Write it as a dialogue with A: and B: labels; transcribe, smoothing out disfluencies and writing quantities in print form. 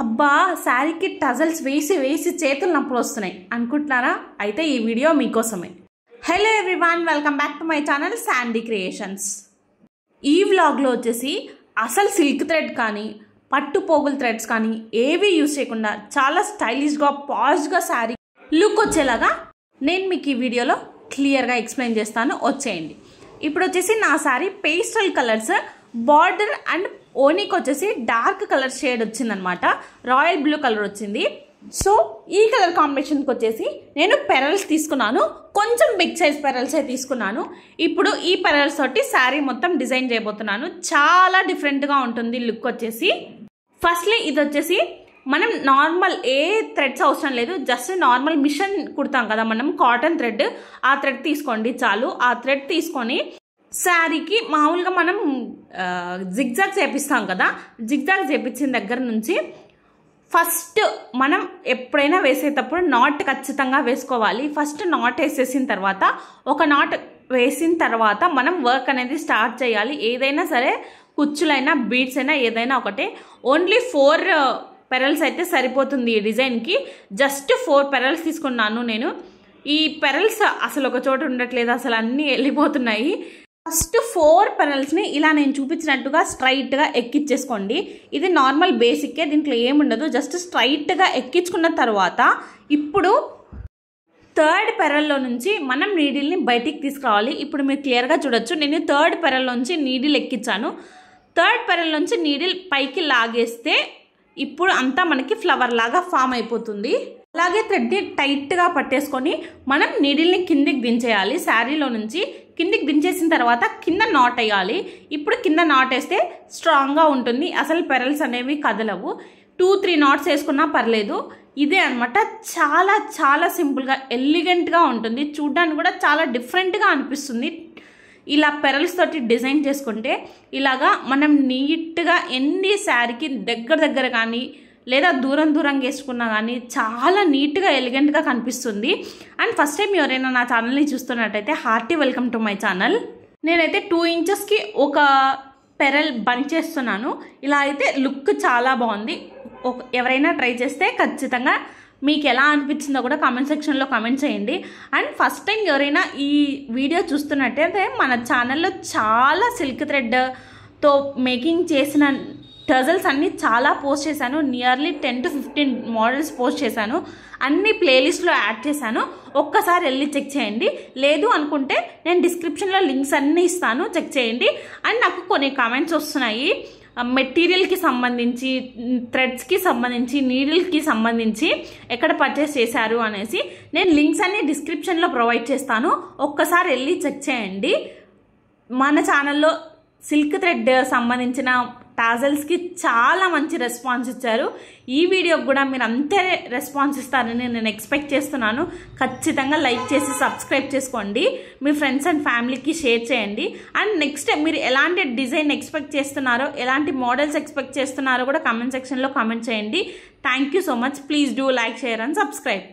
A: అబ్బా శారీకి టజల్స్ వేసి చేతులు నొప్పులు వస్తున్నాయి అనుకుంటున్నారా? అయితే ఈ వీడియో మీకోసమే. Hello everyone, welcome back to my channel Sandy creations. ఈ వ్లాగ్లో వచ్చేసి అసలు సిల్క్ థ్రెడ్ కానీ పట్టు పోగుల థ్రెడ్స్ కానీ ఏవి యూజ్ చేయకుండా చాలా స్టైలిష్గా పాష్గా శారీ లుక్ వచ్చేలాగా నేను మీకు ఈ వీడియోలో క్లియర్గా ఎక్స్ప్లెయిన్ చేస్తాను. వచ్చేయండి. ఇప్పుడు వచ్చేసి నా sari pastel colours, border and ఓనీకి వచ్చేసి డార్క్ కలర్ షేడ్ వచ్చిందనమాట. రాయల్ బ్లూ కలర్ వచ్చింది. సో ఈ కలర్ కాంబినేషన్కి వచ్చేసి నేను పెరల్స్ తీసుకున్నాను. కొంచెం బిగ్ సైజ్ పెరల్సే తీసుకున్నాను. ఇప్పుడు ఈ పెరల్స్ తోటి శారీ మొత్తం డిజైన్ చేయబోతున్నాను. చాలా డిఫరెంట్గా ఉంటుంది లుక్ వచ్చేసి. ఫస్ట్లీ ఇది వచ్చేసి మనం నార్మల్ ఏ థ్రెడ్స్ అవసరం లేదు, జస్ట్ నార్మల్ మిషన్ కుడతాం కదా మనం, కాటన్ థ్రెడ్, ఆ థ్రెడ్ తీసుకోండి చాలు. ఆ థ్రెడ్ తీసుకొని శారీకి మామూలుగా మనం జిగ్జాగ్ చేపిస్తాం కదా, జిగ్జాగ్ చేపించిన దగ్గర నుంచి ఫస్ట్ మనం ఎప్పుడైనా వేసేటప్పుడు నాట్ ఖచ్చితంగా వేసుకోవాలి. ఫస్ట్ నాట్ వేసేసిన తర్వాత, ఒక నాట్ వేసిన తర్వాత మనం వర్క్ అనేది స్టార్ట్ చేయాలి. ఏదైనా సరే, కుచ్చులైనా బీడ్స్ అయినా ఏదైనా ఒకటే. ఓన్లీ 4 పెరల్స్ అయితే సరిపోతుంది ఈ డిజైన్కి. జస్ట్ 4 పెరల్స్ తీసుకున్నాను నేను. ఈ పెరల్స్ అసలు ఒక చోట ఉండట్లేదు, అసలు అన్నీ వెళ్ళిపోతున్నాయి. ఫస్ట్ 4 పెరల్స్ని ఇలా నేను చూపించినట్టుగా స్ట్రైట్గా ఎక్కించేసుకోండి. ఇది నార్మల్ బేసిక్కే, దీంట్లో ఏముండదు. జస్ట్ స్ట్రైట్గా ఎక్కించుకున్న తర్వాత ఇప్పుడు 3rd పెరల్లో నుంచి మనం నీడిల్ని బయటికి తీసుకురావాలి. ఇప్పుడు మీరు క్లియర్గా చూడొచ్చు, నేను 3rd పెరల్ నుంచి నీడిల్ ఎక్కించాను. 3rd పెరల్ నుంచి నీడిల్ పైకి లాగేస్తే ఇప్పుడు అంతా మనకి ఫ్లవర్ లాగా ఫామ్ అయిపోతుంది. అలాగే థ్రెడ్ని టైట్గా పట్టేసుకొని మనం నీడిల్ని కిందికి దించేయాలి. శారీలో నుంచి కిందికి దించేసిన తర్వాత కింద నాట్ వేయాలి. ఇప్పుడు కింద నాట్ వేస్తే స్ట్రాంగ్గా ఉంటుంది, అసలు పెరల్స్ అనేవి కదలవు. 2-3 నాట్స్ వేసుకున్నా పర్లేదు. ఇదే అనమాట, చాలా చాలా సింపుల్గా ఎలిగెంట్గా ఉంటుంది. చూడ్డానికి కూడా చాలా డిఫరెంట్గా అనిపిస్తుంది. ఇలా పెరల్స్ తోటి డిజైన్ చేసుకుంటే ఇలాగా మనం నీట్గా ఎన్ని శారీకి దగ్గర కానీ లేదా దూరంగా వేసుకున్నా కానీ చాలా నీట్గా ఎలిగెంట్గా కనిపిస్తుంది. అండ్ ఫస్ట్ టైం ఎవరైనా నా ఛానల్ని చూస్తున్నట్టయితే hearty welcome to my channel. నేనైతే 2 ఇంచెస్కి ఒక పెరల్ బంచ్ చేస్తున్నాను. ఇలా అయితే లుక్ చాలా బాగుంది. ఎవరైనా ట్రై చేస్తే ఖచ్చితంగా మీకు ఎలా అనిపించిందో కూడా కామెంట్ సెక్షన్లో కామెంట్ చేయండి. అండ్ ఫస్ట్ టైం ఎవరైనా ఈ వీడియో చూస్తున్నట్టయితే మన ఛానల్లో చాలా సిల్క్ థ్రెడ్తో మేకింగ్ చేసిన టజల్స్ అన్నీ చాలా పోస్ట్ చేశాను. నియర్లీ 10-15 మోడల్స్ పోస్ట్ చేశాను. అన్ని ప్లేలిస్ట్లో యాడ్ చేశాను. ఒక్కసారి వెళ్ళి చెక్ చేయండి. లేదు అనుకుంటే నేను డిస్క్రిప్షన్లో లింక్స్ అన్నీ ఇస్తాను, చెక్ చేయండి. అండ్ నాకు కొన్ని కామెంట్స్ వస్తున్నాయి, మెటీరియల్కి సంబంధించి, థ్రెడ్స్కి సంబంధించి, నీడిల్కి సంబంధించి ఎక్కడ పర్చేస్ చేశారు అనేసి. నేను లింక్స్ అన్ని డిస్క్రిప్షన్లో ప్రొవైడ్ చేస్తాను, ఒక్కసారి వెళ్ళి చెక్ చేయండి. మన ఛానల్లో సిల్క్ థ్రెడ్ సంబంధించిన టాజల్స్కి చాలా మంచి రెస్పాన్స్ ఇచ్చారు. ఈ వీడియోకి కూడా మీరు అంతే రెస్పాన్స్ ఇస్తారని నేను ఎక్స్పెక్ట్ చేస్తున్నాను. ఖచ్చితంగా లైక్ చేసి సబ్స్క్రైబ్ చేసుకోండి, మీ ఫ్రెండ్స్ అండ్ ఫ్యామిలీకి షేర్ చేయండి. అండ్ నెక్స్ట్ మీరు ఎలాంటి డిజైన్ ఎక్స్పెక్ట్ చేస్తున్నారో, ఎలాంటి మోడల్స్ ఎక్స్పెక్ట్ చేస్తున్నారో కూడా కామెంట్ సెక్షన్లో కామెంట్ చేయండి. Thank you so much. Please do like, share and subscribe.